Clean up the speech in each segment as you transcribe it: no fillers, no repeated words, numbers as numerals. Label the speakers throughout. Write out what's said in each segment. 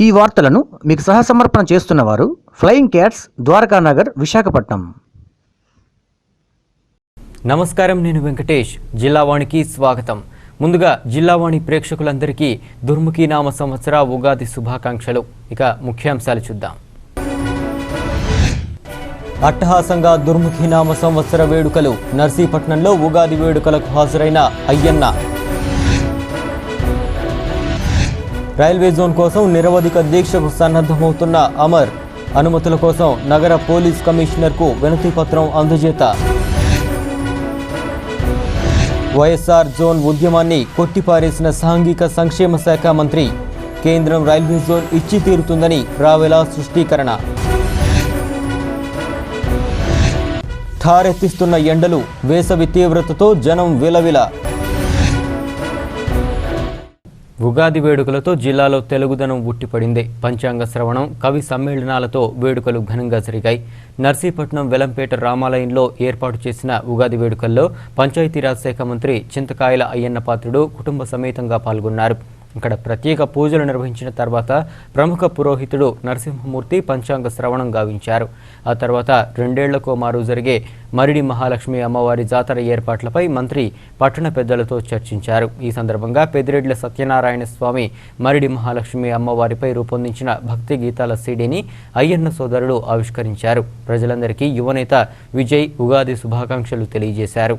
Speaker 1: ఈ వార్తలను మీకు సహసమర్పణ చేస్తున్నవారు ఫ్లయింగ్ క్యాట్స్ ద్వారకానగర్ విశాఖపట్నం.
Speaker 2: నమస్కారం, నేను వెంకటేష్. జిల్లావాణికి స్వాగతం. ముందుగా జిల్లావాణి ప్రేక్షకులందరికీ దుర్ముఖి నామ సంవత్సర ఉగాది శుభాకాంక్షలు. ఇక ముఖ్యాంశాలు చూద్దాం. అట్టహాసంగా దుర్ముఖి నామ సంవత్సర వేడుకలు. నర్సీపట్నంలో ఉగాది వేడుకలకు హాజరైన అయ్యన్న. రైల్వే జోన్ కోసం నిరవధిక దీక్షకు సన్నద్ధమవుతున్న అమర్. అనుమతుల కోసం నగర పోలీస్ కమిషనర్కు వినతి పత్రం అందజేత. వైఎస్ఆర్ జోన్ ఉద్యమాన్ని కొట్టిపారేసిన సాంఘిక సంక్షేమ శాఖ మంత్రి. కేంద్రం రైల్వే జోన్ ఇచ్చి తీరుతుందని రావెలా స్పష్టీకరణ. ఠారెత్తిస్తున్న ఎండలు. వేసవి తీవ్రతతో జనం విలవిల. ఉగాది వేడుకలతో జిల్లాలో తెలుగుదనం ఉట్టిపడింది. పంచాంగ శ్రవణం, కవి సమ్మేళనాలతో వేడుకలు ఘనంగా జరిగాయి. నర్సీపట్నం వెలంపేట రామాలయంలో ఏర్పాటు చేసిన ఉగాది వేడుకల్లో పంచాయతీరాజ్ శాఖ మంత్రి చింతకాయల అయ్యన్న పాత్రుడు కుటుంబ సమేతంగా పాల్గొన్నారు. ఇక్కడ ప్రత్యేక పూజలు నిర్వహించిన తర్వాత ప్రముఖ పురోహితుడు నరసింహమూర్తి పంచాంగ శ్రవణం గావించారు. ఆ తర్వాత 2 ఏళ్లకో మారు జరిగే మరిడి మహాలక్ష్మి అమ్మవారి జాతర ఏర్పాట్లపై మంత్రి పట్టణ పెద్దలతో చర్చించారు. ఈ సందర్భంగా పెద్దిరెడ్ల సత్యనారాయణ స్వామి మరిడి మహాలక్ష్మి అమ్మవారిపై రూపొందించిన భక్తి గీతాల సీడీని అయ్యన్న సోదరులు ఆవిష్కరించారు. ప్రజలందరికీ యువనేత విజయ్ ఉగాది శుభాకాంక్షలు తెలియజేశారు.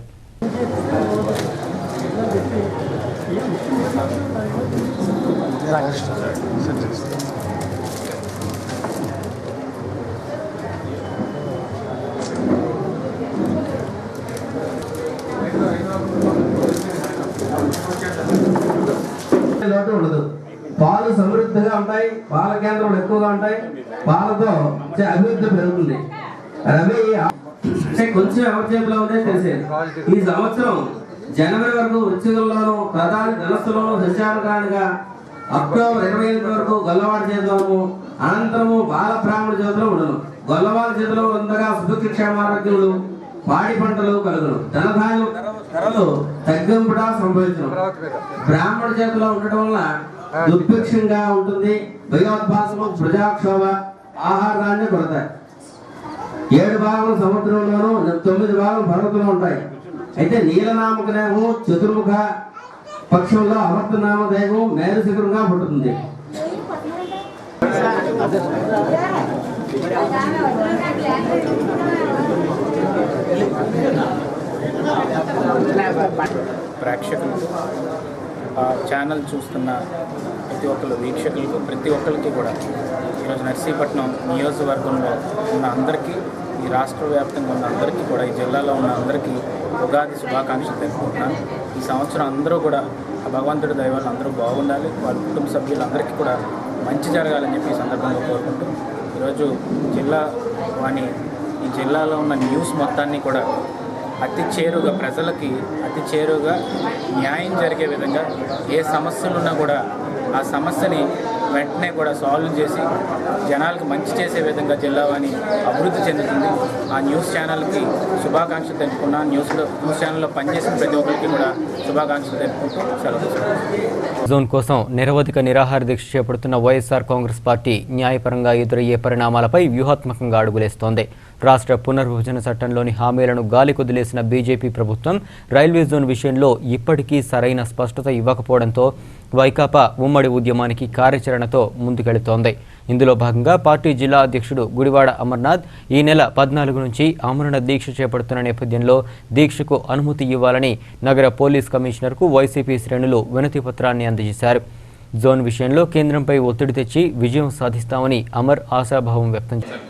Speaker 3: ఉండదు. పాలు సమృద్ధిగా ఉంటాయి, పాల కేంద్రాలు ఎక్కువగా ఉంటాయి, పాలతో అభివృద్ధి పెరుగుతుంది. రవి కొంచెం ఎవరి చేతిలో ఉందే తెలిసేది. ఈ సంవత్సరం జనవరి వరకు వృశ్చికంలోను, ప్రధాన ధనస్సులోను సంచారకానిగా అక్టోబర్ 28 వరకు గొల్లవాడి చేతిలోను, అనంతరము బాల బ్రాహ్మణ చేతిలో ఉండను. గొల్లవాడి చేతిలో ఉండగా సుభిక్షేమారోగ్యములు, పాడి పంటలు కలుగును, ధనధాన్యం ధరలు తగ్గింపుడా సంభవించను. బ్రాహ్మణ చేతిలో ఉండటం వల్ల దుర్భిక్షంగా ఉంటుంది. భయోద్భాసము, ప్రజాక్షోభ, ఆహారాన్ని కొడతాయి. 7 భాగం సముద్రంలోను, 9 భాగం పర్వతంలో ఉంటాయి. అయితే నీలనామక దేహం చతుర్ముఖ పక్షంలో అమర్తనామ దేహం మేరు శిఖరంగా పుట్టుతుంది.
Speaker 4: ప్రేక్షకులు, ఛానల్ చూస్తున్న ప్రతి ఒక్కరు వీక్షకులకు, ప్రతి ఒక్కరికి కూడా ఈరోజు నర్సీపట్నం నియోజకవర్గంలో ఉన్న అందరికీ, ఈ రాష్ట్ర వ్యాప్తంగా ఉన్న అందరికీ కూడా, ఈ జిల్లాలో ఉన్న అందరికీ ఉగాది శుభాకాంక్షలు తెలుపుకుంటున్నాను. ఈ సంవత్సరం అందరూ కూడా భగవంతుడి దయ వల్ల అందరూ బాగుండాలి, వాళ్ళ కుటుంబ సభ్యులందరికీ కూడా మంచి జరగాలని చెప్పి ఈ సందర్భంగా కోరుకుంటూ ఈరోజు ఈ జిల్లాలో ఉన్న న్యూస్ మొత్తాన్ని కూడా అతి చేరుగా ప్రజలకి అతి చేరుగా న్యాయం జరిగే విధంగా, ఏ సమస్యలున్నా కూడా ఆ సమస్యని వెంటనే కూడా సాల్వ్ చేసి జనాలకు మంచి చేసే విధంగా జిల్లావాణి అభివృద్ధి చెందుతుంది. ఆ న్యూస్ ఛానల్కి శుభాకాంక్షలు తెలుపుకున్నా, న్యూస్ ఛానల్లో పనిచేసిన ప్రతి ఒక్కరికి కూడా శుభాకాంక్షలు తెలుపుకుంటూ సెలవు.
Speaker 2: జోన్ కోసం నిరవధిక నిరాహార దీక్ష చేపడుతున్న వైఎస్ఆర్ కాంగ్రెస్ పార్టీ న్యాయపరంగా ఎదురయ్యే పరిణామాలపై వ్యూహాత్మకంగా అడుగులేస్తోంది. రాష్ట్ర పునర్విభజన చట్టంలోని హామీలను గాలి కొదిలేసిన బీజేపీ ప్రభుత్వం రైల్వే జోన్ విషయంలో ఇప్పటికీ సరైన స్పష్టత ఇవ్వకపోవడంతో వైకాపా ఉమ్మడి ఉద్యమానికి కార్యాచరణతో ముందుకెళుతోంది. ఇందులో భాగంగా పార్టీ జిల్లా అధ్యక్షుడు గుడివాడ అమర్నాథ్ ఈ నెల 14 నుంచి ఆమరణ దీక్ష చేపడుతున్న నేపథ్యంలో దీక్షకు అనుమతి ఇవ్వాలని నగర పోలీస్ కమిషనర్కు వైసీపీ శ్రేణులు వినతి పత్రాన్ని అందజేశారు. జోన్ విషయంలో కేంద్రంపై ఒత్తిడి తెచ్చి విజయం సాధిస్తామని అమర్ ఆశాభావం వ్యక్తం చేశారు.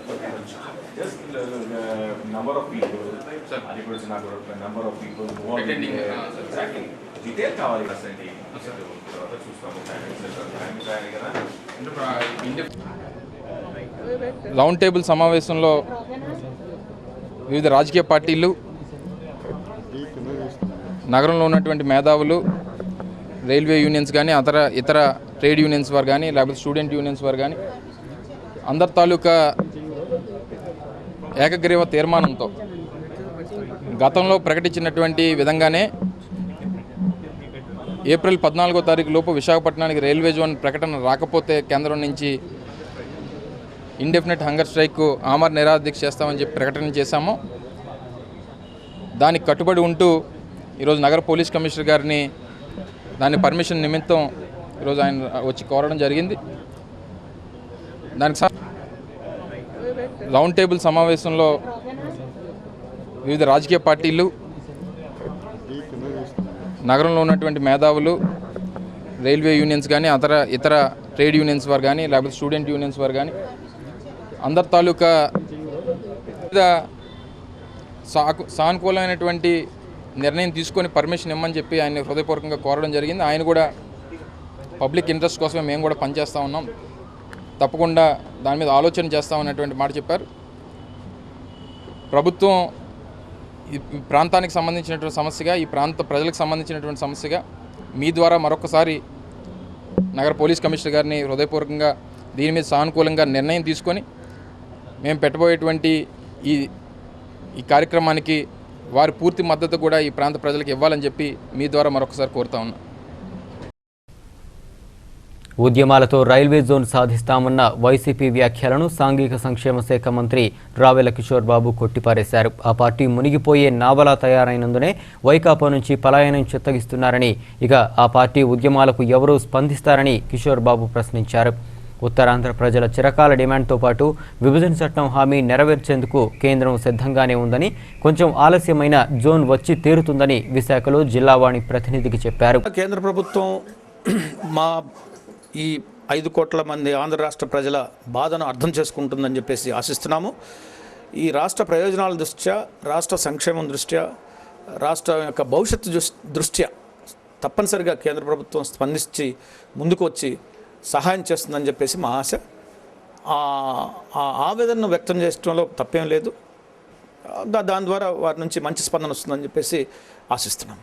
Speaker 5: రౌండ్ టేబుల్ సమావేశంలో వివిధ రాజకీయ పార్టీలు, నగరంలో ఉన్నటువంటి మేధావులు, రైల్వే యూనియన్స్ కానీ, ఇతర ట్రేడ్ యూనియన్స్ వారు కానీ, లేకపోతే స్టూడెంట్ యూనియన్స్ వారు కానీ అందరి తాలూకా ఏకగ్రీవ తీర్మానంతో గతంలో ప్రకటించినటువంటి విధంగానే ఏప్రిల్ 14వ తారీఖు లోపు విశాఖపట్నానికి రైల్వే జోన్ ప్రకటన రాకపోతే కేంద్రం నుంచి ఇండెఫినెట్ హంగర్ స్ట్రైక్ ఆమర నిరాదీక్ష చేస్తామని చెప్పి ప్రకటన చేశాము. దానికి కట్టుబడి ఉంటూ ఈరోజు నగర పోలీస్ కమిషనర్ గారిని దాని పర్మిషన్ నిమిత్తం ఈరోజు ఆయన వచ్చి కోరడం జరిగింది. దానికి రౌండ్ టేబుల్ సమావేశంలో వివిధ రాజకీయ పార్టీలు, నగరంలో ఉన్నటువంటి మేధావులు, రైల్వే యూనియన్స్ కానీ ఇతర ట్రేడ్ యూనియన్స్ వారు కానీ లేకపోతే స్టూడెంట్ యూనియన్స్ వారు కానీ అందరి తాలూకా సానుకూలమైనటువంటి నిర్ణయం తీసుకొని పర్మిషన్ ఇమ్మని చెప్పి ఆయన హృదయపూర్వకంగా కోరడం జరిగింది. ఆయన కూడా పబ్లిక్ ఇంట్రెస్ట్ కోసమే మేము కూడా పనిచేస్తూ ఉన్నాం, తప్పకుండా దాని మీద ఆలోచన చేస్తామన్నటువంటి మాట చెప్పారు. ప్రభుత్వం ఈ ప్రాంతానికి సంబంధించినటువంటి సమస్యగా, ఈ ప్రాంత ప్రజలకు సంబంధించినటువంటి సమస్యగా మీ ద్వారా మరొకసారి నగర పోలీస్ కమిషనర్ గారిని హృదయపూర్వకంగా దీని మీద సానుకూలంగా నిర్ణయం తీసుకొని మేము పెట్టబోయేటువంటి ఈ కార్యక్రమానికి వారి పూర్తి మద్దతు కూడా ఈ ప్రాంత ప్రజలకు ఇవ్వాలని చెప్పి మీ ద్వారా మరొకసారి కోరుతా ఉన్నా.
Speaker 2: ఉద్యమాలతో రైల్వే జోన్ సాధిస్తామన్న వైసీపీ వ్యాఖ్యలను సాంఘిక సంక్షేమ శాఖ మంత్రి రావెల కిషోర్ బాబు కొట్టిపారేశారు. ఆ పార్టీ మునిగిపోయే నావలా తయారైనందునే వైకాపా నుంచి పలాయనం చిత్తగిస్తున్నారని, ఇక ఆ పార్టీ ఉద్యమాలకు ఎవరూ స్పందిస్తారని కిషోర్ బాబు ప్రశ్నించారు. ఉత్తరాంధ్ర ప్రజల చిరకాల డిమాండ్తో పాటు విభజన చట్టం హామీ నెరవేర్చేందుకు కేంద్రం సిద్ధంగానే ఉందని, కొంచెం ఆలస్యమైన జోన్ వచ్చి తీరుతుందని విశాఖలో జిల్లావాణి ప్రతినిధికి చెప్పారు.
Speaker 6: కేంద్ర ప్రభుత్వం మా ఈ 5 కోట్ల మంది ఆంధ్ర రాష్ట్ర ప్రజల బాధను అర్థం చేసుకుంటుందని చెప్పేసి ఆశిస్తున్నాము. ఈ రాష్ట్ర ప్రయోజనాల దృష్ట్యా, రాష్ట్ర సంక్షేమం దృష్ట్యా, రాష్ట్రం యొక్క భవిష్యత్తు దృష్ట్యా తప్పనిసరిగా కేంద్ర ప్రభుత్వం స్పందించి ముందుకు వచ్చి సహాయం చేస్తుందని చెప్పేసి మా ఆశ. ఆవేదనను వ్యక్తం చేయడంలో తప్పేం లేదు. దాని ద్వారా వారి నుంచి మంచి స్పందన వస్తుందని చెప్పేసి ఆశిస్తున్నాం.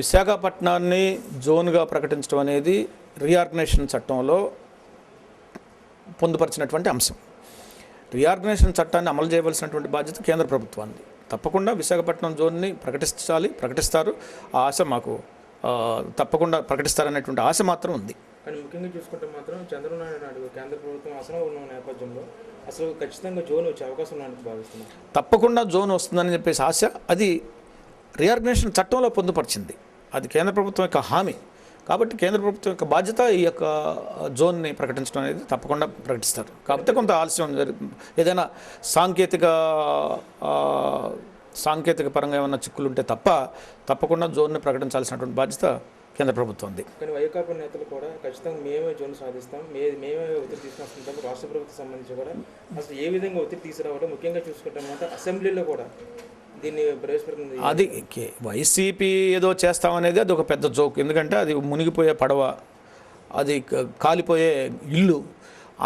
Speaker 6: విశాఖపట్నాన్ని జోన్గా ప్రకటించడం అనేది రీఆర్గనైజేషన్ చట్టంలో పొందుపరిచినటువంటి అంశం. రీఆర్గనైజేషన్ చట్టాన్ని అమలు చేయవలసినటువంటి బాధ్యత కేంద్ర ప్రభుత్వాన్ని. తప్పకుండా విశాఖపట్నం జోన్ని ప్రకటిస్తారు. ఆ ఆశ మాకు తప్పకుండా ప్రకటిస్తారనేటువంటి ఆశ మాత్రం ఉంది.
Speaker 7: కానీ ముఖ్యంగా చూసుకుంటే మాత్రం చంద్రబాబు నాయుడు కేంద్ర ప్రభుత్వం అసలు ఉన్న నేపథ్యంలో అసలు ఖచ్చితంగా జోన్ వచ్చే అవకాశం ఉందని భావిస్తున్నాను.
Speaker 6: తప్పకుండా జోన్ వస్తుందని చెప్పేసి ఆశ. అది రీఆర్గనైజేషన్ చట్టంలో పొందుపరిచింది. అది కేంద్ర ప్రభుత్వం యొక్క హామీ. కాబట్టి కేంద్ర ప్రభుత్వం యొక్క బాధ్యత ఈ యొక్క జోన్ని ప్రకటించడం అనేది తప్పకుండా ప్రకటిస్తారు. కాకపోతే కొంత ఆలస్యం ఏదైనా సాంకేతిక పరంగా ఏమైనా చిక్కులు ఉంటే తప్పకుండా జోన్ని ప్రకటించాల్సినటువంటి బాధ్యత కేంద్ర ప్రభుత్వం ఉంది.
Speaker 7: కానీ వైకాపా నేతలు కూడా ఖచ్చితంగా మేమే జోన్ సాధిస్తాం, మేమే ఒత్తిడి తీసుకొస్తుంటాం. రాష్ట్ర ప్రభుత్వం సంబంధించి కూడా అసలు ఏ విధంగా ఒత్తిడి తీసుకురావడం ముఖ్యంగా చూసుకుంటామంటే అసెంబ్లీలో కూడా దీన్ని ప్రవేశపెడుతుంది.
Speaker 6: అది వైసీపీ ఏదో చేస్తామనేది అది ఒక పెద్ద జోక్. ఎందుకంటే అది మునిగిపోయే పడవ, అది కాలిపోయే ఇల్లు.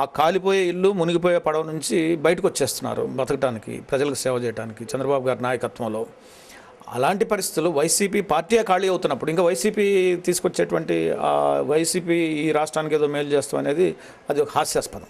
Speaker 6: ఆ కాలిపోయే ఇల్లు, మునిగిపోయే పడవ నుంచి బయటకు వచ్చేస్తున్నారు బతకడానికి, ప్రజలకు సేవ చేయడానికి చంద్రబాబు గారి నాయకత్వంలో. అలాంటి పరిస్థితులు వైసీపీ పార్టీయే ఖాళీ అవుతున్నప్పుడు ఇంకా వైసీపీ తీసుకొచ్చేటువంటి వైసీపీ ఈ రాష్ట్రానికి ఏదో మేలు చేస్తాం అనేది అది ఒక హాస్యాస్పదం.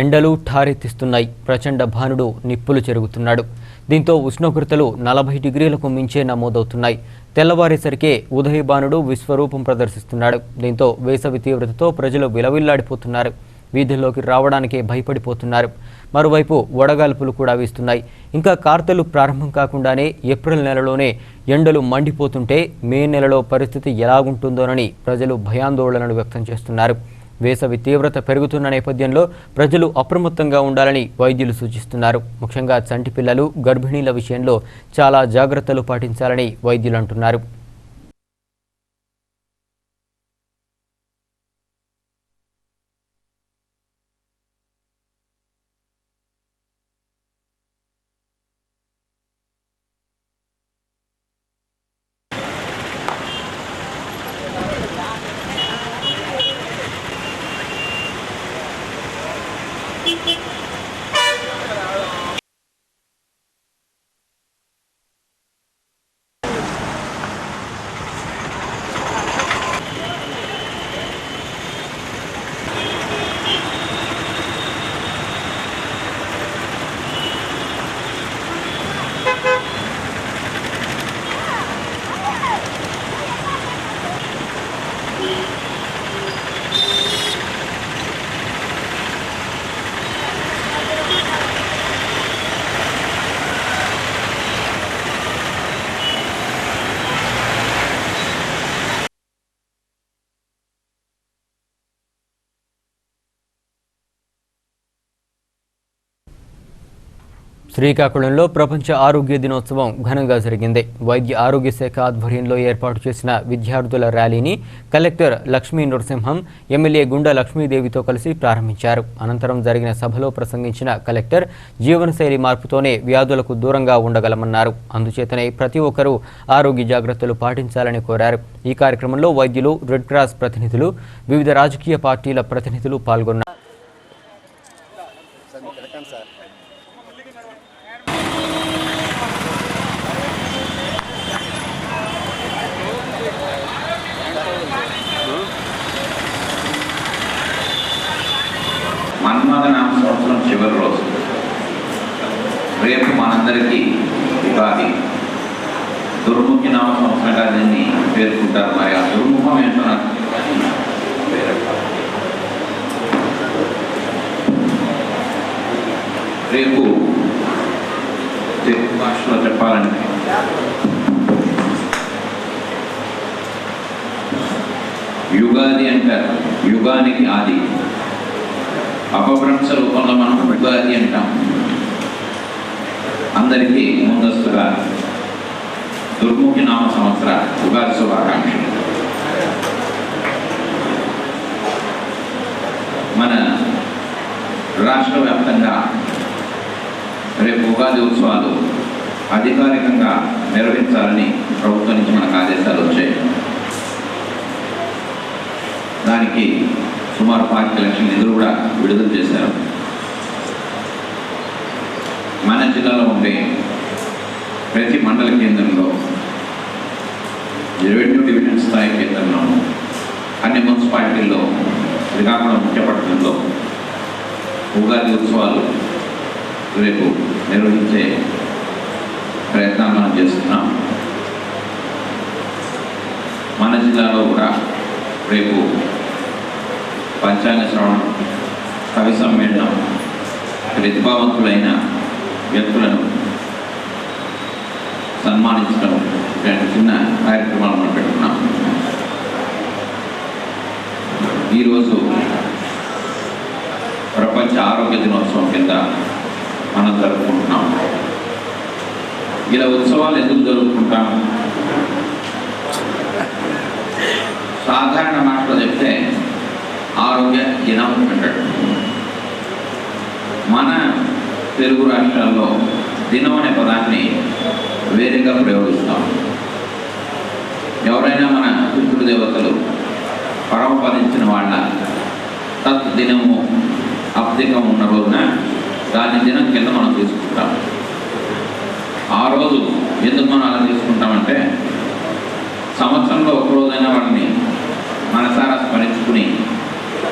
Speaker 2: ఎండలు ఠారెత్తిస్తున్నాయి. ప్రచండ భానుడు నిప్పులు చెరుగుతున్నాడు. దీంతో ఉష్ణోగ్రతలు 40 డిగ్రీలకు మించే నమోదవుతున్నాయి. తెల్లవారేసరికే ఉదయభానుడు విశ్వరూపం ప్రదర్శిస్తున్నాడు. దీంతో వేసవి తీవ్రతతో ప్రజలు విలవిల్లాడిపోతున్నారు. వీధుల్లోకి రావడానికే భయపడిపోతున్నారు. మరోవైపు వడగాల్పులు కూడా వీస్తున్నాయి. ఇంకా కార్తెలు ప్రారంభం కాకుండానే ఏప్రిల్ నెలలోనే ఎండలు మండిపోతుంటే మే నెలలో పరిస్థితి ఎలాగుంటుందోనని ప్రజలు భయాందోళనలు వ్యక్తం చేస్తున్నారు. వేసవి తీవ్రత పెరుగుతున్న నేపథ్యంలో ప్రజలు అప్రమత్తంగా ఉండాలని వైద్యులు సూచిస్తున్నారు. ముఖ్యంగా చంటి పిల్లలు, గర్భిణీల విషయంలో చాలా జాగ్రత్తలు పాటించాలని వైద్యులు అంటున్నారు. శ్రీకాకుళంలో ప్రపంచ ఆరోగ్య దినోత్సవం ఘనంగా జరిగింది. వైద్య ఆరోగ్య శాఖ ఆధ్వర్యంలో ఏర్పాటు చేసిన విద్యార్థుల ర్యాలీని కలెక్టర్ లక్ష్మీ నరసింహం, ఎమ్మెల్యే గుండా లక్ష్మీదేవితో కలిసి ప్రారంభించారు. అనంతరం జరిగిన సభలో ప్రసంగించిన కలెక్టర్ జీవనశైలి మార్పుతోనే వ్యాధులకు దూరంగా ఉండగలమన్నారు. అందుచేతనే ప్రతి ఒక్కరూ ఆరోగ్య జాగ్రత్తలు పాటించాలని కోరారు. ఈ కార్యక్రమంలో వైద్యులు, రెడ్ క్రాస్ ప్రతినిధులు, వివిధ రాజకీయ పార్టీల ప్రతినిధులు పాల్గొన్నారు.
Speaker 8: మన్మథనామ సంవత్సరం చివరి రోజు రేపు మనందరికీ ఉగాది. దుర్ముఖి నామ సంవత్సరంగా దీన్ని పేర్కొంటారు. మరి ఆ దుర్ముఖం ఏంటో నాకు రేపు తెలుగు భాషలో చెప్పాలంటే యుగాది అంటారు. యుగానికి ఆది. అపభ్రంశ రూపంలో మనం ఉగాది అంటాం. అందరికీ ముందస్తుగా దుర్ముఖి నామ సంవత్సర ఉగాది శుభాకాంక్షలు. మన రాష్ట్ర వ్యాప్తంగా రేపు ఉగాది ఉత్సవాలు అధికారికంగా నిర్వహించాలని ప్రభుత్వం నుంచి మనకు ఆదేశాలు వచ్చాయి. దానికి సుమారు 5 లక్షల నిధులు కూడా విడుదల చేశారు. మన జిల్లాలో ఉండే ప్రతి మండల కేంద్రంలో, రెవెన్యూ డివిజన్ స్థాయి కేంద్రంలో, అన్ని మున్సిపాలిటీల్లో, శ్రీకాకుళం ముఖ్య పట్టణంలో ఉగాది ఉత్సవాలు రేపు నిర్వహించే ప్రయత్నాలు మనం చేస్తున్నాం. మన జిల్లాలో కూడా రేపు పంచాంగ శ్రవణం, కవి సమ్మేళనం, ప్రతిభావంతులైన వ్యక్తులను సన్మానించడం ఇలాంటి చిన్న కార్యక్రమాలు మనం పెట్టుకున్నాం. ఈరోజు ప్రపంచ ఆరోగ్య దినోత్సవం కింద మనం జరుపుకుంటున్నాం. ఇలా ఉత్సవాలు ఎందుకు జరుపుకుంటాం? సాధారణ మాటలో చెప్తే ఆరోగ్య దినం అంటాడు. మన తెలుగు రాష్ట్రాల్లో దినం అనే పదాన్ని వేరేగా ప్రయోగిస్తాం. ఎవరైనా మన పితృదేవతలు పరమపదించిన వాళ్ళ తత్ దినము అబ్దికం ఉన్న రోజున దాని దినం కింద మనం తీసుకుంటాం. ఆ రోజు ఎందుకు మనం అలా తీసుకుంటామంటే సంవత్సరంలో ఒకరోజైనా వాటిని మనసారా స్మరించుకుని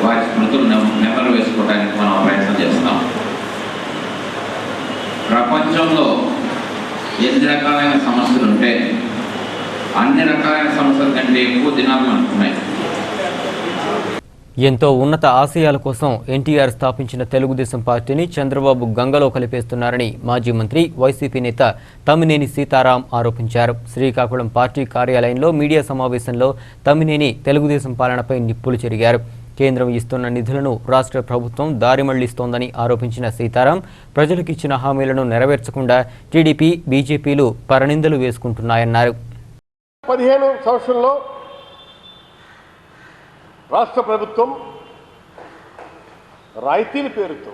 Speaker 8: వారి స్మృతులు నెమరు వేసుకోవడానికి మనం ప్రయత్నం చేస్తాం. ప్రపంచంలో ఎన్ని రకాలైన సమస్యలు ఉంటే అన్ని రకాలైన సమస్యల కంటే ఎక్కువ దినాలు మనకు ఉన్నాయి.
Speaker 2: ఎంతో ఉన్నత ఆశయాల కోసం ఎన్టీఆర్ స్థాపించిన తెలుగుదేశం పార్టీని చంద్రబాబు గంగలో కలిపేస్తున్నారని మాజీ మంత్రి, వైసీపీ నేత తమ్మినేని సీతారాం ఆరోపించారు. శ్రీకాకుళం పార్టీ కార్యాలయంలో మీడియా సమావేశంలో తమ్మినేని తెలుగుదేశం పాలనపై నిప్పులు చెరిగారు. కేంద్రం ఇస్తున్న నిధులను రాష్ట్ర ప్రభుత్వం దారి మళ్లిస్తోందని ఆరోపించిన సీతారాం ప్రజలకు ఇచ్చిన హామీలను నెరవేర్చకుండా టీడీపీ, బీజేపీలు పరనిందలు వేసుకుంటున్నాయన్నారు.
Speaker 9: 15 సంవత్సరంలో రాష్ట్ర ప్రభుత్వం రాయితీల పేరుతో,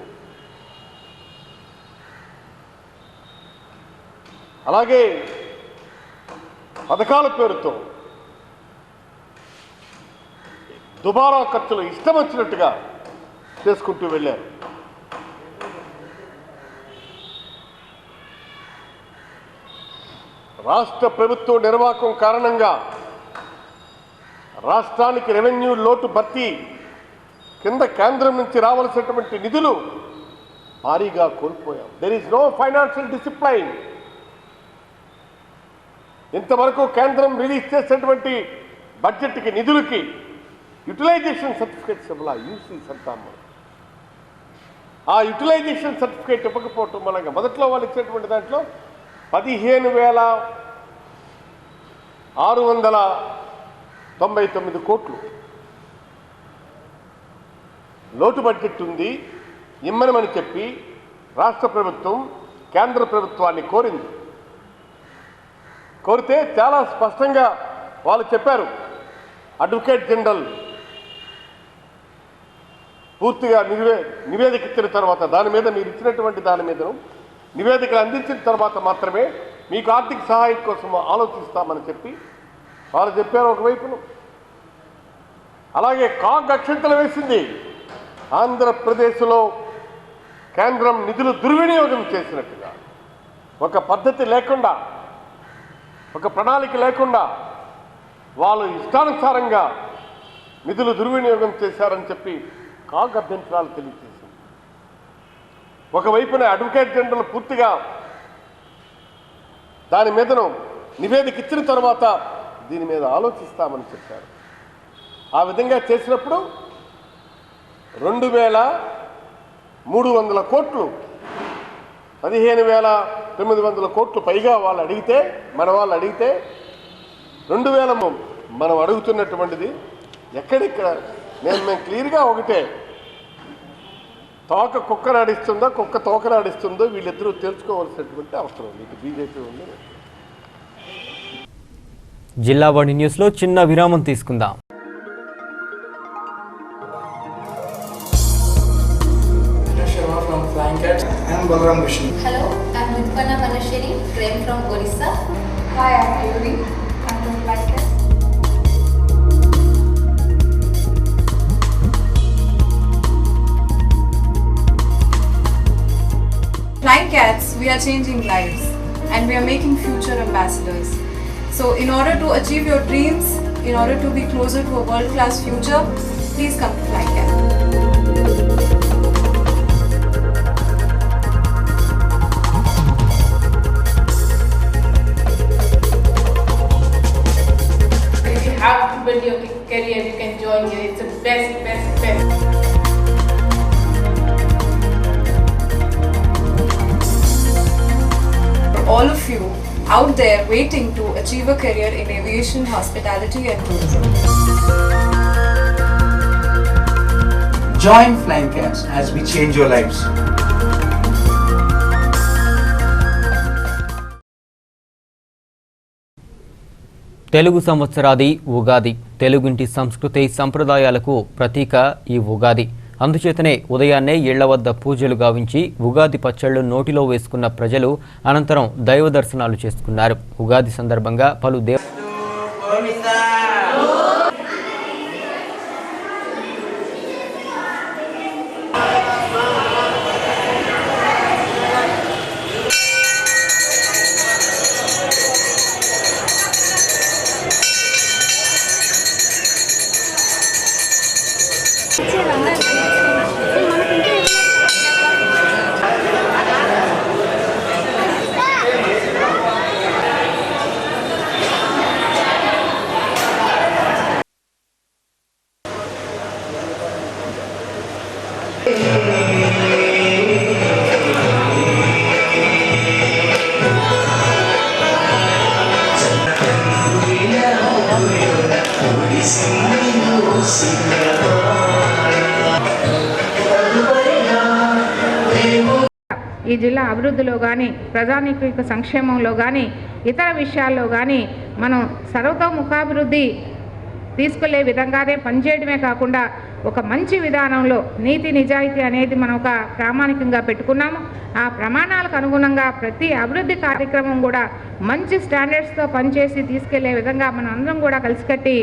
Speaker 9: అలాగే పథకాల పేరుతో దుబారా ఖర్చులు ఇష్టం వచ్చినట్టుగా చేసుకుంటూ వెళ్ళారు. రాష్ట్ర ప్రభుత్వ నిర్వాహకం కారణంగా రాష్ట్రానికి రెవెన్యూ లోటు భర్తీ కింద కేంద్రం నుంచి రావాల్సినటువంటి నిధులు భారీగా కోల్పోయాం. There is no financial discipline. ఇంతవరకు కేంద్రం రిలీజ్ చేసినటువంటి బడ్జెట్కి, నిధులకి యుటిలైజేషన్ సర్టిఫికేట్స్ ఇవ్వాలా, యూసీస్ అంటాము. ఆ యుటిలైజేషన్ సర్టిఫికేట్ ఇవ్వకపోవటం వల్ల మొదట్లో వాళ్ళు ఇచ్చినటువంటి దాంట్లో 15,699 కోట్లు లోటు బడ్జెట్ ఉంది, ఇమ్మనమని చెప్పి రాష్ట్ర ప్రభుత్వం కేంద్ర ప్రభుత్వాన్ని కోరితే చాలా స్పష్టంగా వాళ్ళు చెప్పారు. అడ్వకేట్ జనరల్ పూర్తిగా నివేదిక ఇచ్చిన తర్వాత దాని మీద మీరు ఇచ్చినటువంటి దాని మీదను నివేదికలు అందించిన తర్వాత మాత్రమే మీకు ఆర్థిక సహాయం కోసం ఆలోచిస్తామని చెప్పి వాళ్ళు చెప్పారు ఒకవైపును. అలాగే కాగ్ అక్షంతలు వేసింది. ఆంధ్రప్రదేశ్లో కేంద్రం నిధులు దుర్వినియోగం చేసినట్టుగా, ఒక పద్ధతి లేకుండా, ఒక ప్రణాళిక లేకుండా వాళ్ళు ఇష్టానుసారంగా నిధులు దుర్వినియోగం చేశారని చెప్పి కాగ్ అభ్యంతరాలు తెలియజేసింది. ఒకవైపున అడ్వకేట్ జనరల్ పూర్తిగా దాని మీదను నివేదిక ఇచ్చిన తర్వాత దీని మీద ఆలోచిస్తామని చెప్పారు. ఆ విధంగా చేసినప్పుడు 2,300 కోట్లు 15,900 కోట్లు పైగా వాళ్ళు అడిగితే, మన వాళ్ళు అడిగితే 2,000 మనం అడుగుతున్నటువంటిది ఎక్కడిక్కడ మేము క్లియర్గా ఒకటే, తోక కుక్కనాడిస్తుందో కుక్క తోకనాడిస్తుందో వీళ్ళిద్దరూ తెలుసుకోవాల్సినటువంటి అవసరం ఉంది. ఇటు బీజేపీ ఉంది.
Speaker 2: జిల్లా వాణి న్యూస్లో చిన్న విరామం తీసుకుందాం.
Speaker 10: Hello, I'm Ritpana Manasheri, crime from Orissa. Hi, I'm Yuri. I'm from Flying Cats.
Speaker 11: Flying Cats, we are changing lives and we are making future ambassadors. So in order to achieve your dreams, in order to be closer to a world-class future, please come to Flying Cats.
Speaker 10: How to build your career, you can join here. It's the best.
Speaker 11: For all of you out there waiting to achieve a career in aviation, hospitality and tourism.
Speaker 12: Join Flying Cats as we change your lives.
Speaker 2: Telugu సంవత్సరాది ఉగాది. తెలుగుంటి సంస్కృతి సంప్రదాయాలకు ప్రతీక ఈ ఉగాది. అందుచేతనే ఉదయాన్నే ఇళ్ల వద్ద పూజలు గావించి ఉగాది పచ్చళ్లు నోటిలో వేసుకున్న ప్రజలు అనంతరం దైవ దర్శనాలు చేసుకున్నారు. ఉగాది సందర్భంగా పలు
Speaker 13: ఈ జిల్లా అభివృద్ధిలో కానీ, ప్రజానీక సంక్షేమంలో కానీ, ఇతర విషయాల్లో కానీ మనం సర్వతోముఖాభివృద్ధి తీసుకెళ్లే విధంగానే పనిచేయడమే కాకుండా ఒక మంచి విధానంలో నీతి నిజాయితీ అనేది మనం ఒక ప్రామాణికంగా పెట్టుకున్నాము. ఆ ప్రమాణాలకు అనుగుణంగా ప్రతి అభివృద్ధి కార్యక్రమం కూడా మంచి స్టాండర్డ్స్తో పనిచేసి తీసుకెళ్లే విధంగా మనం అందరం కూడా కలిసికట్టి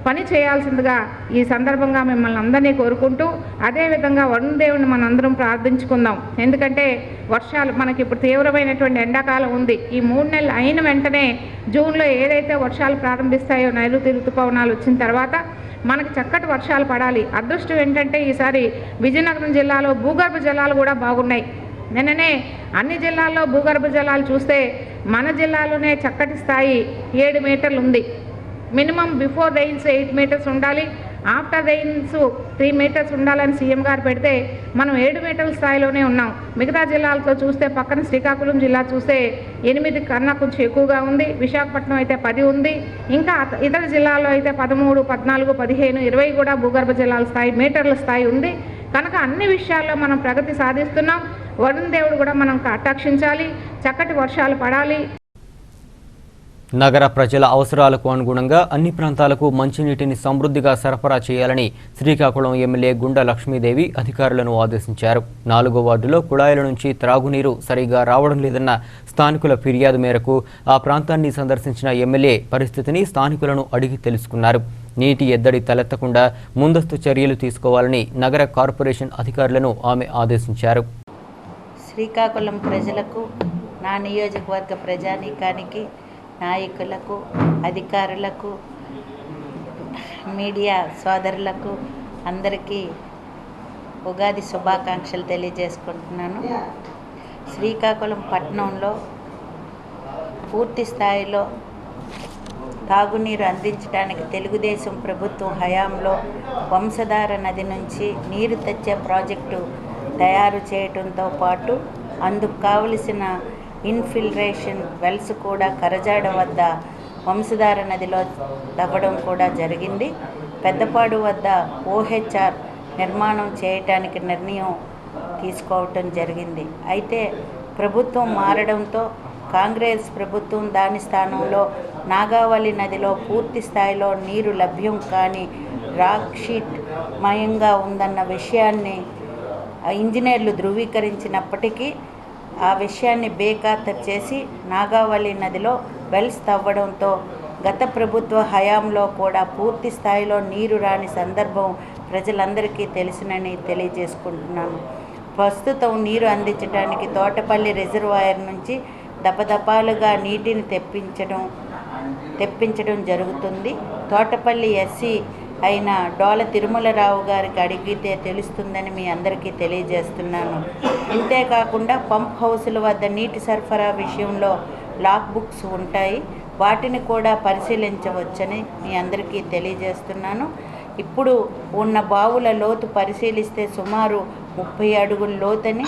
Speaker 13: పని చేయాల్సిందిగా ఈ సందర్భంగా మిమ్మల్ని అందరినీ కోరుకుంటూ, అదేవిధంగా వరుణదేవుని మనందరం ప్రార్థించుకుందాం. ఎందుకంటే వర్షాలు మనకి ఇప్పుడు తీవ్రమైనటువంటి ఎండాకాలం ఉంది. ఈ 3 నెలలు అయిన వెంటనే జూన్లో ఏదైతే వర్షాలు ప్రారంభిస్తాయో నైరుతి ఋతుపవనాలు వచ్చిన తర్వాత మనకు చక్కటి వర్షాలు పడాలి. అదృష్టం ఏంటంటే ఈసారి విజయనగరం జిల్లాలో భూగర్భ జలాలు కూడా బాగున్నాయి. నిన్ననే అన్ని జిల్లాల్లో భూగర్భ జలాలు చూస్తే మన జిల్లాలోనే చక్కటి స్థాయి 7 మీటర్లు ఉంది. మినిమం బిఫోర్ రెయిన్స్ 8 మీటర్స్ ఉండాలి, ఆఫ్టర్ రెయిన్స్ 3 మీటర్స్ ఉండాలని సీఎం గారు పెడితే మనం 7 మీటర్ల స్థాయిలోనే ఉన్నాం. మిగతా జిల్లాలతో చూస్తే పక్కన శ్రీకాకుళం జిల్లా చూస్తే 8 కన్నా కొంచెం ఎక్కువగా ఉంది. విశాఖపట్నం అయితే 10 ఉంది. ఇంకా ఇతర జిల్లాల్లో అయితే 13, 14, 15, 20 కూడా భూగర్భ జలాల స్థాయి మీటర్ల స్థాయి ఉంది. కనుక అన్ని విషయాల్లో మనం ప్రగతి సాధిస్తున్నాం. వరుణ దేవుడు కూడా మనం కటాక్షించాలి, చక్కటి వర్షాలు పడాలి.
Speaker 2: నగర ప్రజల అవసరాలకు అనుగుణంగా అన్ని ప్రాంతాలకు మంచినీటిని సమృద్ధిగా సరఫరా చేయాలని శ్రీకాకుళం ఎమ్మెల్యే గుండా లక్ష్మీదేవి అధికారులను ఆదేశించారు. 4వ వార్డులో కుళాయిల నుంచి త్రాగునీరు సరిగా రావడం లేదన్న స్థానికుల ఫిర్యాదు మేరకు ఆ ప్రాంతాన్ని సందర్శించిన ఎమ్మెల్యే పరిస్థితిని స్థానికులను అడిగి తెలుసుకున్నారు. నీటి ఎద్దడి తలెత్తకుండా ముందస్తు చర్యలు తీసుకోవాలని నగర కార్పొరేషన్ అధికారులను ఆమె ఆదేశించారు.
Speaker 14: శ్రీకాకుళం ప్రజలకు, నా నియోజకవర్గ ప్రజానీకానికి, నాయకులకు, అధికారులకు, మీడియా సోదరులకు అందరికీ ఉగాది శుభాకాంక్షలు తెలియజేసుకుంటున్నాను. శ్రీకాకుళం పట్టణంలో పూర్తి స్థాయిలో తాగునీరు అందించడానికి తెలుగుదేశం ప్రభుత్వం హయాంలో వంశధార నది నుంచి నీరు తెచ్చే ప్రాజెక్టు తయారు చేయడంతో పాటు అందుకు కావలసిన ఇన్ఫిల్ట్రేషన్ వెల్స్ కూడా కరజాడ వద్ద వంశధార నదిలో తవ్వడం కూడా జరిగింది. పెద్దపాడు వద్ద OHR నిర్మాణం చేయటానికి నిర్ణయం తీసుకోవటం జరిగింది. అయితే ప్రభుత్వం మారడంతో కాంగ్రెస్ ప్రభుత్వం దాని స్థానంలో నాగావళి నదిలో పూర్తి స్థాయిలో నీరు లభ్యం కాని రాక్షీట్ మయంగా ఉందన్న విషయాన్ని ఇంజనీర్లు ధృవీకరించినప్పటికీ ఆ విషయాన్ని బేఖాతరు చేసి నాగావళి నదిలో వెల్స్ తవ్వడంతో గత ప్రభుత్వ హయాంలో కూడా పూర్తి స్థాయిలో నీరు రాని సందర్భం ప్రజలందరికీ తెలుసునని తెలియజేసుకుంటున్నాను. ప్రస్తుతం నీరు అందించడానికి తోటపల్లి రిజర్వాయర్ నుంచి దపదపాలుగా నీటిని తెప్పించడం జరుగుతుంది. తోటపల్లి ఎస్సీ అయిన డోల తిరుమలరావు గారికి అడిగితే తెలుస్తుందని మీ అందరికీ తెలియజేస్తున్నాను. ఇంతేకాకుండా పంప్ హౌసుల వద్ద నీటి సరఫరా విషయంలో లాక్ బుక్స్ ఉంటాయి, వాటిని కూడా పరిశీలించవచ్చని మీ అందరికీ తెలియజేస్తున్నాను. ఇప్పుడు ఉన్న బావుల లోతు పరిశీలిస్తే సుమారు 30 అడుగుల లోతని,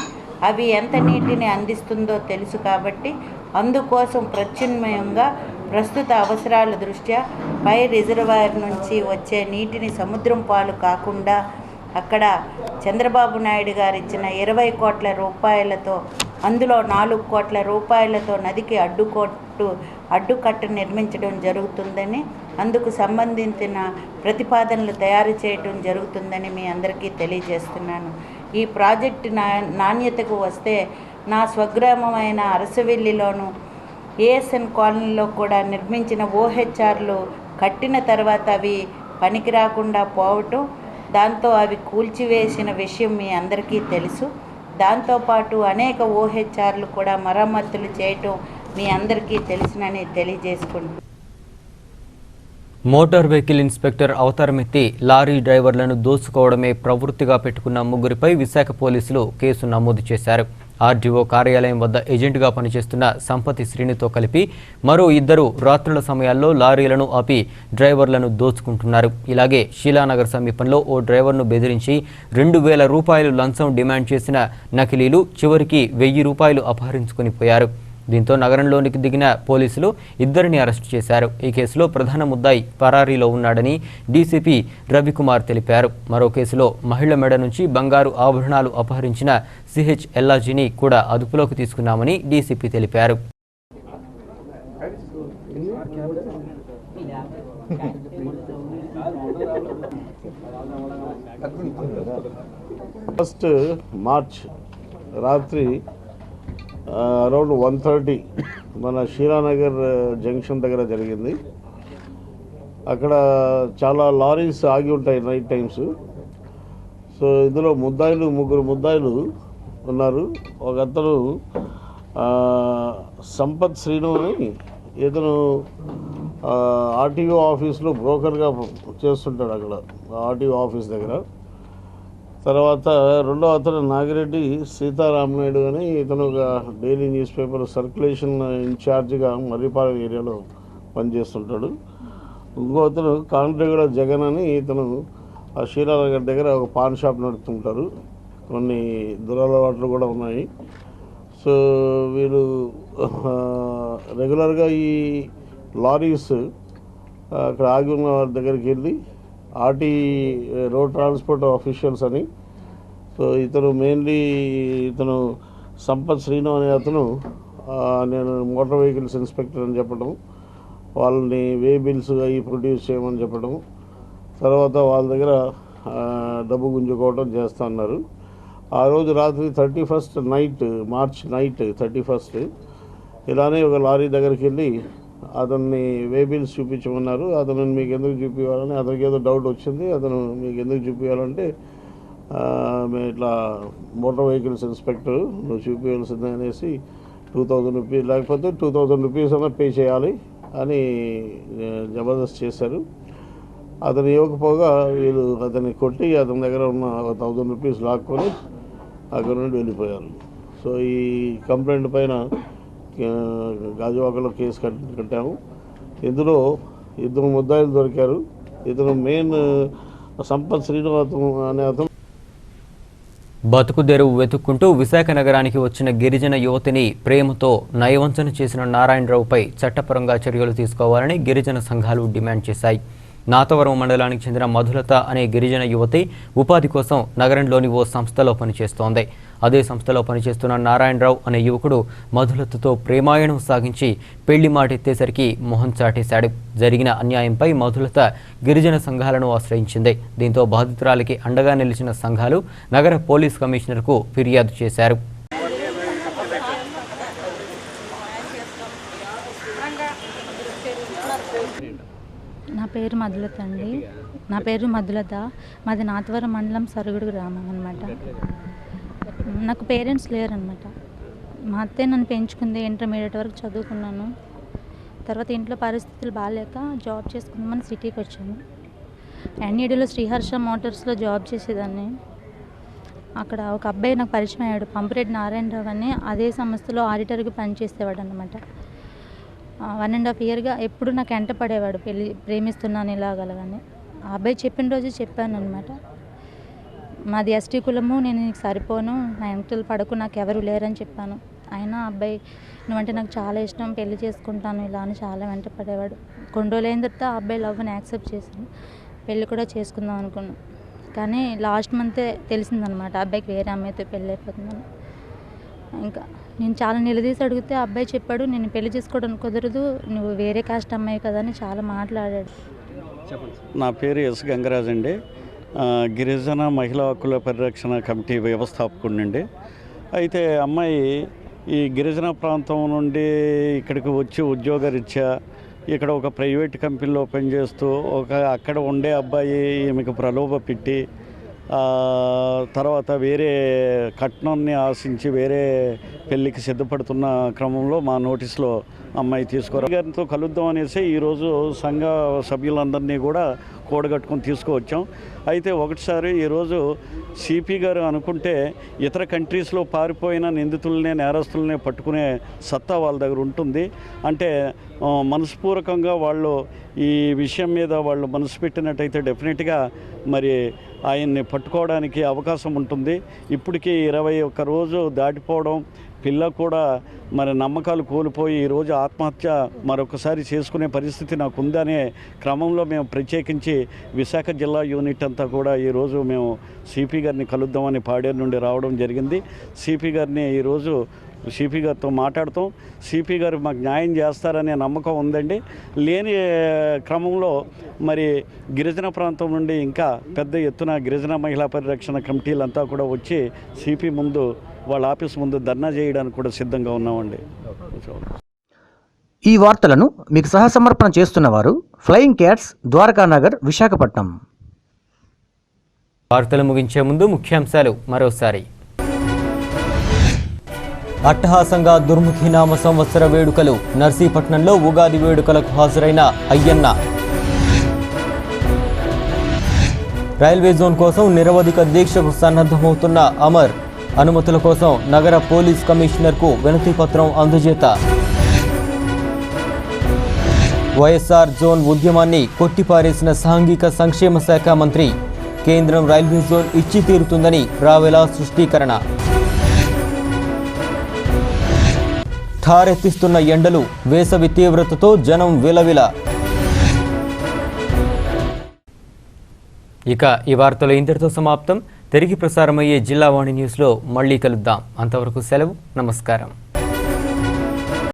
Speaker 14: అవి ఎంత నీటిని అందిస్తుందో తెలుసు కాబట్టి అందుకోసం ప్రత్యామ్నాయంగా ప్రస్తుత అవసరాల దృష్ట్యా పై రిజర్వాయర్ నుంచి వచ్చే నీటిని సముద్రం పాలు కాకుండా అక్కడ చంద్రబాబు నాయుడు గారు ఇచ్చిన 20 కోట్ల రూపాయలతో అందులో 4 కోట్ల రూపాయలతో నదికి అడ్డుకట్ట నిర్మించడం జరుగుతుందని, అందుకు సంబంధించిన ప్రతిపాదనలు తయారు చేయడం జరుగుతుందని మీ అందరికీ తెలియజేస్తున్నాను. ఈ ప్రాజెక్టు నాణ్యతకు వస్తే నా స్వగ్రామమైన అరసవెల్లిలోను ASN కాలనీలో కూడా నిర్మించిన OHRలు కట్టిన తర్వాత అవి పనికి రాకుండా పోవటం, దాంతో అవి కూల్చివేసిన విషయం మీ అందరికీ తెలుసు. దాంతోపాటు అనేక OHRలు కూడా మరమ్మతులు చేయటం మీ అందరికీ తెలుసునని తెలియజేసుకుంటున్నాను.
Speaker 2: మోటార్ వెహికల్ ఇన్స్పెక్టర్ అవతారమెత్తి లారీ డ్రైవర్లను దోచుకోవడమే ప్రవృత్తిగా పెట్టుకున్న ముగ్గురిపై విశాఖ పోలీసులు కేసు నమోదు చేశారు. ఆర్డీఓ కార్యాలయం వద్ద ఏజెంట్గా పనిచేస్తున్న సంపతి శ్రీనితో కలిపి మరో 2 రాత్రుల సమయాల్లో లారీలను ఆపి డ్రైవర్లను దోచుకుంటున్నారు. ఇలాగే శీలానగర్ సమీపంలో ఓ డ్రైవర్ను బెదిరించి 2,000 రూపాయలు లంచం డిమాండ్ చేసిన నకిలీలు చివరికి 1,000 రూపాయలు అపహరించుకొని పోయారు. దీంతో నగరంలోనికి దిగిన పోలీసులు 2ని అరెస్టు చేశారు. ఈ కేసులో ప్రధాన ముద్దాయి పరారీలో ఉన్నాడని డీసీపీ రవికుమార్ తెలిపారు. మరో కేసులో మహిళ మెడ నుంచి బంగారు ఆభరణాలు అపహరించిన సిహెచ్ ఎల్లాజీని కూడా అదుపులోకి తీసుకున్నామని డీసీపీ తెలిపారు.
Speaker 15: ఫస్ట్ మార్చ్ రాత్రి అరౌండ్ 1:30 మన శీలానగర్ జంక్షన్ దగ్గర జరిగింది. అక్కడ చాలా లారీస్ ఆగి ఉంటాయి నైట్ టైమ్స్. సో ఇందులో ముగ్గురు ముద్దాయిలు ఉన్నారు. ఒక అతను సంపత్ శ్రీను అని, ఇతను ఆర్టీఓ ఆఫీస్లో బ్రోకర్గా చేస్తుంటాడు అక్కడ ఆర్టీఓ ఆఫీస్ దగ్గర. తర్వాత రెండో అతను నాగిరెడ్డి సీతారామనాయుడు అని, ఇతను ఒక డైలీ న్యూస్ పేపర్ సర్క్యులేషన్ ఇన్ఛార్జిగా మర్రిపాలెం ఏరియాలో పనిచేస్తుంటాడు. ఇంకో అతను కాండ్రేగూడ జగన్ అని, ఇతను ఆ శీలానగర్ దగ్గర ఒక పాన్ షాప్ నడుపుతుంటారు. కొన్ని దురలవాట్లు కూడా ఉన్నాయి. సో వీళ్ళు రెగ్యులర్గా ఈ లారీస్ అక్కడ ఆగి ఉన్న వారి దగ్గరికి వెళ్ళి రోడ్ ట్రాన్స్పోర్ట్ ఆఫీషియల్స్ అని, సో ఇతను సంపత్ శ్రీను అనే అతను నేను మోటార్ వెహికల్స్ ఇన్స్పెక్టర్ అని చెప్పడం, వాళ్ళని వే బిల్స్ అవి ప్రొడ్యూస్ చేయమని చెప్పడం, తర్వాత వాళ్ళ దగ్గర డబ్బు గుంజుకోవడం చేస్తూ ఉన్నారు. ఆ రోజు రాత్రి 31st night, March night 31st ఇలానే ఒక లారీ దగ్గరికి వెళ్ళి అతన్ని వే బిల్స్ చూపించమన్నారు. అతను మీకు ఎందుకు చూపించాలని, అతనికి ఏదో డౌట్ వచ్చింది. అతను మీకు ఎందుకు చూపించాలంటే మేము ఇట్లా మోటార్ వెహికల్స్ ఇన్స్పెక్టర్, నువ్వు చూపించాల్సిందే అనేసి 2000 రూపీస్ లేకపోతే 2000 రూపీస్ అన్నా పే చేయాలి అని జబర్దస్త్ చేశారు. అతను ఇవ్వకపోగా వీళ్ళు అతన్ని కొట్టి అతని దగ్గర ఉన్న 1000 రూపీస్ లాక్కొని అక్కడ నుండి వెళ్ళిపోయారు. సో ఈ కంప్లైంట్ పైన గాజువాకలో కేసు కట్టాము. ఇందులో 2 ముద్దాయిలు దొరికారు. ఇతను మెయిన్ సంపత్ శ్రీనివాసం అనే అతను
Speaker 2: బతుకుదెరువు వెతుక్కుంటూ విశాఖ నగరానికి వచ్చిన గిరిజన యువతిని ప్రేమతో నయవంచన చేసిన నారాయణరావుపై చట్టపరంగా చర్యలు తీసుకోవాలని గిరిజన సంఘాలు డిమాండ్ చేశాయి. నాతవరం మండలానికి చెందిన మధులత అనే గిరిజన యువతి ఉపాధి కోసం నగరంలోని ఓ సంస్థలో పనిచేస్తోంది. అదే సంస్థలో పనిచేస్తున్న నారాయణరావు అనే యువకుడు మధులతతో ప్రేమాయణం సాగించి పెళ్లి మాటెత్తేసరికి మొహం చాటేశాడు. జరిగిన అన్యాయంపై మధులత గిరిజన సంఘాలను ఆశ్రయించింది. దీంతో బాధితురాలికి అండగా నిలిచిన సంఘాలు నగర పోలీస్ కమిషనర్కు ఫిర్యాదు చేశారు.
Speaker 16: నా పేరు మధులత అండి. మాది నాతవరం మండలం సరుగుడు గ్రామం అనమాట. నాకు పేరెంట్స్ లేరనమాట. మా అత్తే నన్ను పెంచుకుంది. ఇంటర్మీడియట్ వరకు చదువుకున్నాను. తర్వాత ఇంట్లో పరిస్థితులు బాగాలేక జాబ్ చేసుకుందామని సిటీకి వచ్చాను. ఎన్ఈడీలో శ్రీహర్ష మోటార్స్లో జాబ్ చేసేదాన్ని. అక్కడ ఒక అబ్బాయి నాకు పరిచయం అయ్యాడు, పంపిరెడ్డి నారాయణరావు అని. అదే సంస్థలో ఆడిటర్గా పనిచేసేవాడు అనమాట. 1.5 yearగా ఎప్పుడు నాకు ఎంట పడేవాడు, ప్రేమిస్తున్నాను ఇలాగలగానే. ఆ అబ్బాయి చెప్పిన రోజు చెప్పాను అనమాట, మాది ఎస్టీ కులము, నేను నీకు సరిపోను, నా ఎంటలు పడకు, నాకు ఎవరు లేరని చెప్పాను. అయినా అబ్బాయి నువ్వంటే నాకు చాలా ఇష్టం, పెళ్లి చేసుకుంటాను ఇలా అని చాలా వెంట పడేవాడు. కొన్ని రోజులు అయిన తర్వాత ఆ అబ్బాయి లవ్ని యాక్సెప్ట్ చేశాను, పెళ్ళి కూడా చేసుకుందాం అనుకున్నాను. కానీ లాస్ట్ మంతే తెలిసిందనమాట అబ్బాయికి వేరే అమ్మాయితో పెళ్ళి అయిపోతుందని. ఇంకా నేను చాలా నిలదీసి అడిగితే ఆ అబ్బాయి చెప్పాడు, నేను పెళ్లి చేసుకోవడం కుదరదు, నువ్వు వేరే కాస్ట్ అమ్మాయి కదా అని చాలా మాట్లాడాడు.
Speaker 17: నా పేరు ఎస్ గంగరాజ్ అండి. గిరిజన మహిళా హక్కుల పరిరక్షణ కమిటీ వ్యవస్థాపకుడినండి. అయితే అమ్మాయి ఈ గిరిజన ప్రాంతం నుండి ఇక్కడికి వచ్చి ఉద్యోగరీత్యా ఇక్కడ ఒక ప్రైవేట్ కంపెనీలో పనిచేస్తూ అక్కడ ఉండే అబ్బాయి ఈమెకు ప్రలోభ పెట్టి తర్వాత వేరే కట్నాన్ని ఆశించి వేరే పెళ్ళికి సిద్ధపడుతున్న క్రమంలో మా నోటీస్లో అమ్మాయి గారితో కలుద్దాం అనేసి ఈరోజు సంఘ సభ్యులందరినీ కూడా కూడగట్టుకొని తీసుకువచ్చాం. అయితే ఒకటిసారి ఈరోజు సిపి గారు అనుకుంటే ఇతర కంట్రీస్లో పారిపోయిన నిందితులనే నేరస్తులనే పట్టుకునే సత్తా వాళ్ళ దగ్గర ఉంటుంది. అంటే మనస్పూర్వకంగా వాళ్ళు ఈ విషయం మీద వాళ్ళు మనసు పెట్టినట్టయితే డెఫినెట్గా మరి ఆయన్ని పట్టుకోవడానికి అవకాశం ఉంటుంది. ఇప్పటికీ 21 రోజు దాటిపోవడం, పిల్ల కూడా మరి నమ్మకాలు కోల్పోయి ఈరోజు ఆత్మహత్య మరొకసారి చేసుకునే పరిస్థితి నాకు ఉందనే క్రమంలో మేము ప్రత్యేకించి విశాఖ జిల్లా యూనిట్ అంతా కూడా ఈరోజు మేము సిపి గారిని కలుద్దామని పాడేరు నుండి రావడం జరిగింది. సిపి గారిని ఈరోజు సిపి గారితో మాట్లాడుతాం. సిపి గారు మాకు న్యాయం చేస్తారనే నమ్మకం ఉందండి. లేని క్రమంలో మరి గిరిజన ప్రాంతం నుండి ఇంకా పెద్ద ఎత్తున గిరిజన మహిళా పరిరక్షణ కమిటీలంతా కూడా వచ్చి సిపి ముందు వాళ్ళ ఆఫీస్ ముందు ధర్నా చేయడానికి కూడా సిద్ధంగా ఉన్నామండి.
Speaker 1: ఈ వార్తలను మీకు సహసమర్పణ చేస్తున్నవారు ఫ్లయింగ్ క్యాట్స్, ద్వారకానగర్, విశాఖపట్నం.
Speaker 2: వార్తలు ముగించే ముందు ముఖ్యాంశాలు మరోసారి. అట్టహాసంగా దుర్ముఖి నామ సంవత్సర వేడుకలు. నర్సీపట్నంలో ఉగాది వేడుకలకు హాజరైన అయ్యన్న. రైల్వే జోన్ కోసం నిరవధిక దీక్షకు సన్నద్ధమవుతున్న అమర్. అనుమతుల కోసం నగర పోలీస్ కమిషనర్కు వినతి పత్రం అందజేత. వైఎస్ఆర్ జోన్ ఉద్యమాన్ని కొట్టిపారేసిన సాంఘిక సంక్షేమ శాఖ మంత్రి. కేంద్రం రైల్వే జోన్ ఇచ్చి తీరుతుందని రావెలా స్పష్టీకరణ. ఠారెత్తిస్తున్న ఎండలు, వేసవి తీవ్రతతో జనం విలవిల. ఇక ఈ వార్తలు ఇంతటితో సమాప్తం. తిరిగి ప్రసారమయ్యే జిల్లా వాణి న్యూస్లో మళ్ళీ కలుద్దాం. అంతవరకు సెలవు. నమస్కారం.